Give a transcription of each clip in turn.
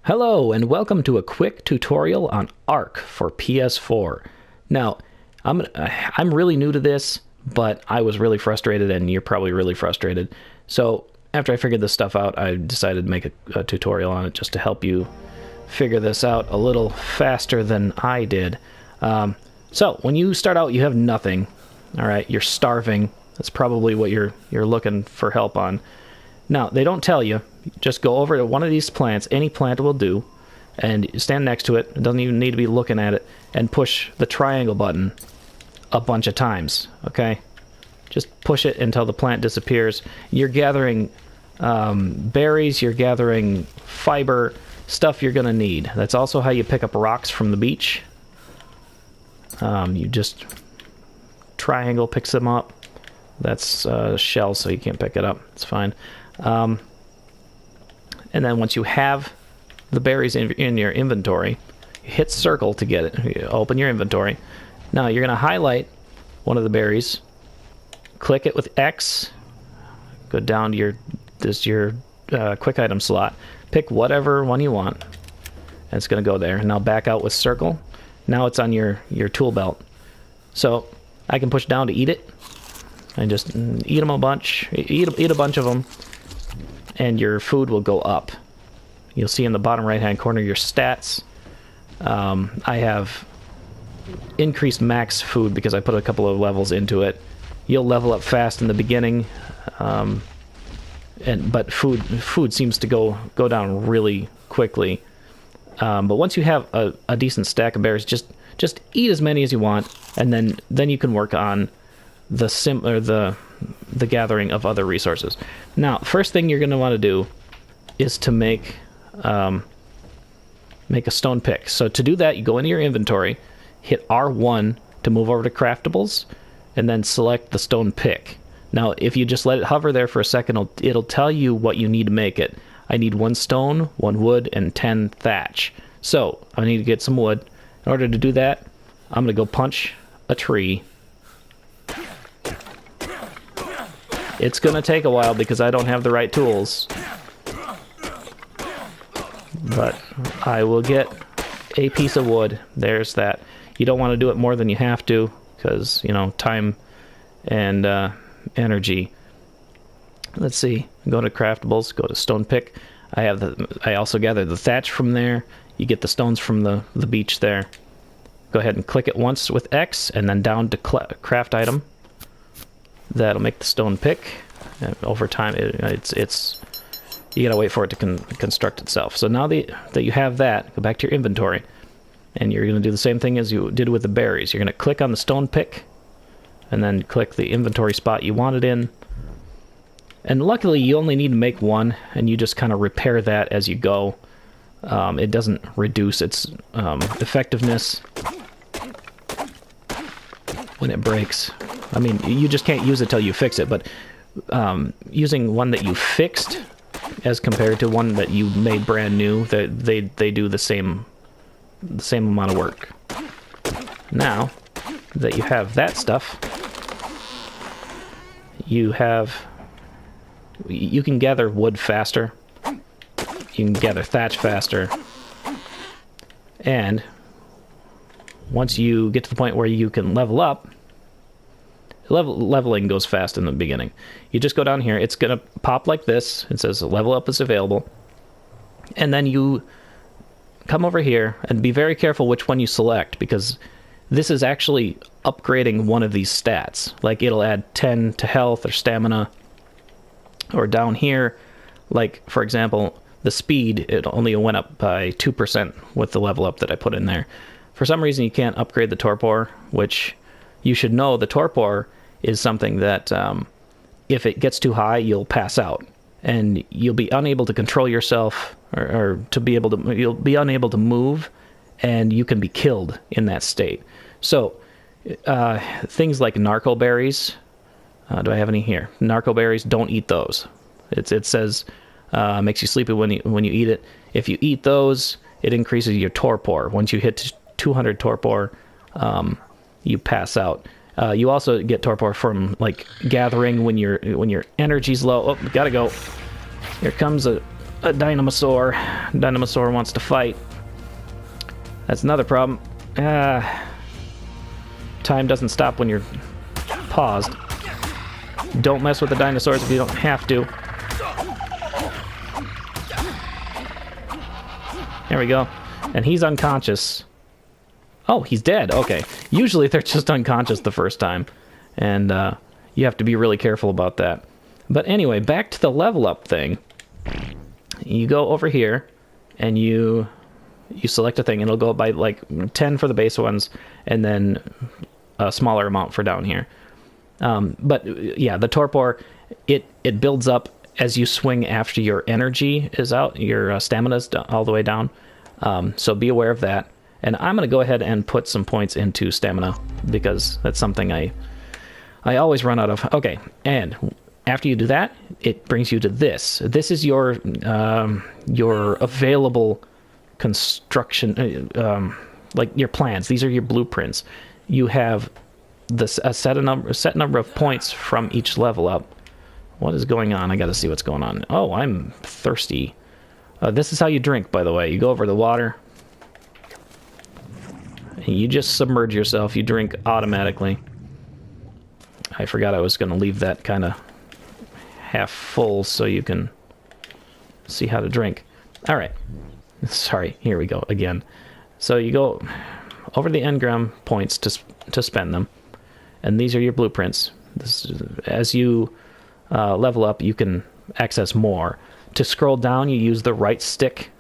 Hello and welcome to a quick tutorial on ARK for PS4. Now, I'm really new to this, but I was really frustrated and you're probably really frustrated. So after I figured this stuff out, I decided to make a tutorial on it just to help you figure this out a little faster than I did. So when you start out, you have nothing. All right, you're starving. That's probably what you're looking for help on. Now, they don't tell you. Just go over to one of these plants. Any plant will do. And stand next to it. It doesn't even need to be looking at it. And push the triangle button a bunch of times. Okay? Just push it until the plant disappears. You're gathering berries. You're gathering fiber. Stuff you're going to need. That's also how you pick up rocks from the beach. You just... triangle picks them up. That's shell, so you can't pick it up. It's fine. And then once you have the berries in your inventory, you hit circle to get it. You open your inventory. Now you're going to highlight one of the berries, click it with X, go down to your quick item slot, pick whatever one you want, and it's going to go there. Now back out with circle. Now it's on your tool belt. So I can push down to eat it, and just eat them a bunch. Eat a bunch of them. And your food will go up. You'll see in the bottom right hand corner your stats. I have increased max food because I put a couple of levels into it. You'll level up fast in the beginning, but food seems to go down really quickly. But once you have a decent stack of berries, just eat as many as you want, and then you can work on the gathering of other resources. Now, first thing you're going to want to do is to make a stone pick. So to do that, you go into your inventory, hit R1 to move over to craftables, and then select the stone pick. Now, if you just let it hover there for a second, it'll tell you what you need to make it. I need 1 stone, 1 wood, and 10 thatch. So I need to get some wood. In order to do that, I'm going to go punch a tree. It's going to take a while because I don't have the right tools. But I will get a piece of wood. There's that. You don't want to do it more than you have to because, time and energy. Let's see. Go to craftables, go to stone pick. I also gather the thatch from there. You get the stones from the beach there. Go ahead and click it once with X and then down to craft item. That'll make the stone pick. And over time, it's you gotta wait for it to construct itself. So now that you have that, go back to your inventory, and you're gonna do the same thing as you did with the berries. You're gonna click on the stone pick, and then click the inventory spot you want it in. And luckily, you only need to make one, and you just kind of repair that as you go. It doesn't reduce its effectiveness when it breaks. I mean, you just can't use it till you fix it, but using one that you fixed as compared to one that you made brand new, they do the same amount of work. Now that you have that stuff, you can gather wood faster, you can gather thatch faster, and once you get to the point where you can level up, leveling goes fast in the beginning. You just go down here. It's going to pop like this. It says level up is available. And then you come over here and be very careful which one you select, because this is actually upgrading one of these stats. Like it'll add 10 to health or stamina. Or down here, like for example, the speed, it only went up by 2% with the level up that I put in there. For some reason, you can't upgrade the torpor, which you should know the torpor is something that if it gets too high, you'll pass out. And you'll be unable to control yourself or you'll be unable to move, and you can be killed in that state. So things like Narco Berries, do I have any here? Narco Berries, don't eat those. It says makes you sleepy when you eat it. If you eat those, it increases your torpor. Once you hit 200 torpor, you pass out. You also get torpor from like gathering when your energy's low. Oh, gotta go. Here comes a a Dynamasaur. Dynamasaur wants to fight. That's another problem. Time doesn't stop when you're paused. Don't mess with the dinosaurs if you don't have to. There we go. And he's unconscious. Oh, he's dead. Okay. Usually they're just unconscious the first time. And you have to be really careful about that. But anyway, back to the level up thing. You go over here and you select a thing, and it'll go by like 10 for the base ones and then a smaller amount for down here. But yeah, the torpor, it builds up as you swing after your energy is out, your stamina's all the way down. So be aware of that. And I'm going to go ahead and put some points into stamina because that's something I always run out of. Okay, and after you do that, it brings you to this. This is your available construction, like your plans. These are your blueprints. You have a set number of points from each level up. What is going on? I got to see what's going on. Oh, I'm thirsty. This is how you drink, by the way. You go over the water. And you just submerge yourself. You drink automatically. I forgot I was going to leave that kind of half full so you can see how to drink. All right. Sorry. Here we go again. So you go over the Engram Points to spend them. And these are your blueprints. As you level up, you can access more. To scroll down, you use the right stick,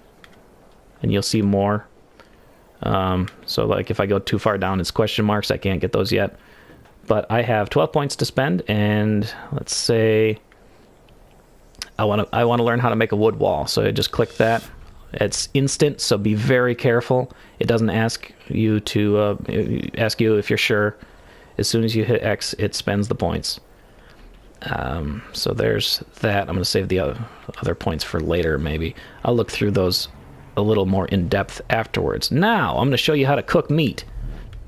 and you'll see more. So like if I go too far down, it's question marks. I can't get those yet. But I have 12 points to spend, and let's say I want to learn how to make a wood wall. So I just click that. It's instant, so be very careful. It doesn't ask you if you're sure. As soon as you hit X, it spends the points. So there's that. I'm going to save the other points for later, maybe. I'll look through those a little more in depth afterwards. Now, I'm going to show you how to cook meat,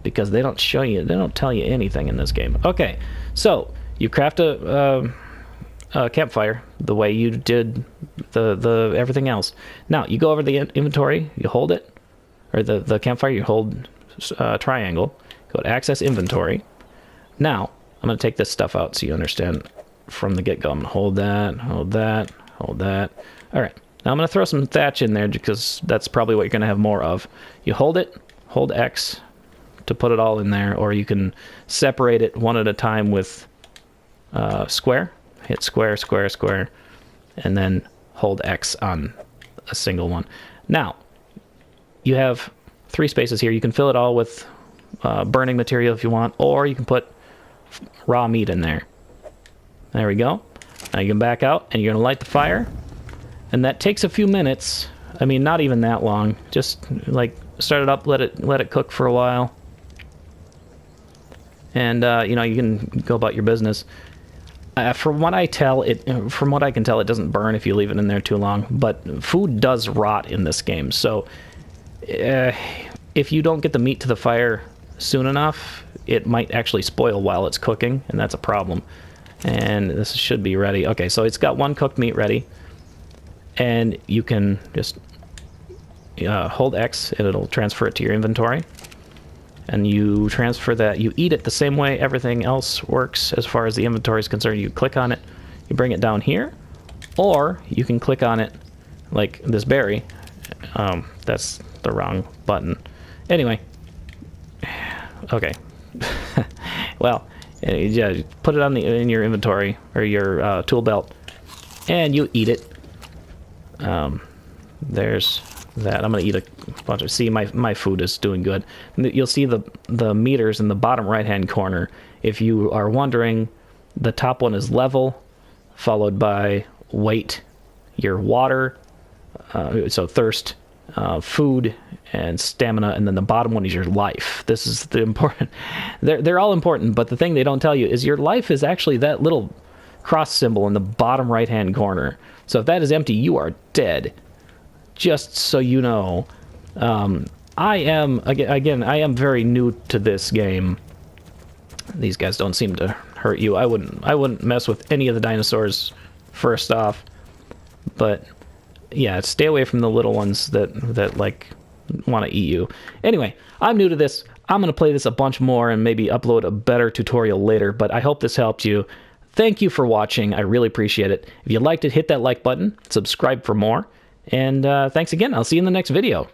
because they don't tell you anything in this game. Okay, so you craft a campfire the way you did the everything else. Now, you go over the inventory, you hold it, or the campfire, you hold triangle, go to access inventory. Now, I'm going to take this stuff out so you understand from the get-go. I'm going to hold that, hold that, hold that. All right. Now I'm going to throw some thatch in there because that's probably what you're going to have more of. You hold it, hold X to put it all in there, or you can separate it one at a time with square. Hit square, square, square, and then hold X on a single one. Now, you have 3 spaces here. You can fill it all with burning material if you want, or you can put raw meat in there. There we go. Now you can back out, and you're going to light the fire. And that takes a few minutes. I mean, not even that long. Just like start it up, let it cook for a while, and you can go about your business. From what I can tell, it doesn't burn if you leave it in there too long. But food does rot in this game, so if you don't get the meat to the fire soon enough, it might actually spoil while it's cooking, and that's a problem. And this should be ready. Okay, so it's got 1 cooked meat ready. And you can just hold X, and it'll transfer it to your inventory. And you transfer that. You eat it the same way everything else works as far as the inventory is concerned. You click on it, you bring it down here, or you can click on it like this berry. That's the wrong button. Anyway. Okay. Well, yeah, put it on in your inventory or your tool belt, and you eat it. There's that. I'm gonna eat a bunch of. See, my food is doing good. You'll see the meters in the bottom right hand corner. If you are wondering, the top one is level, followed by weight, your water, so thirst, food, and stamina, and then the bottom one is your life. This is the important. They're all important, but the thing they don't tell you is your life is actually that little cross symbol in the bottom right hand corner. So if that is empty, you are dead. Just so you know. I am very new to this game. These guys don't seem to hurt you. I wouldn't mess with any of the dinosaurs first off. But yeah, stay away from the little ones that like want to eat you. Anyway, I'm new to this. I'm going to play this a bunch more and maybe upload a better tutorial later, but I hope this helped you. Thank you for watching. I really appreciate it. If you liked it, hit that like button, subscribe for more, and thanks again. I'll see you in the next video.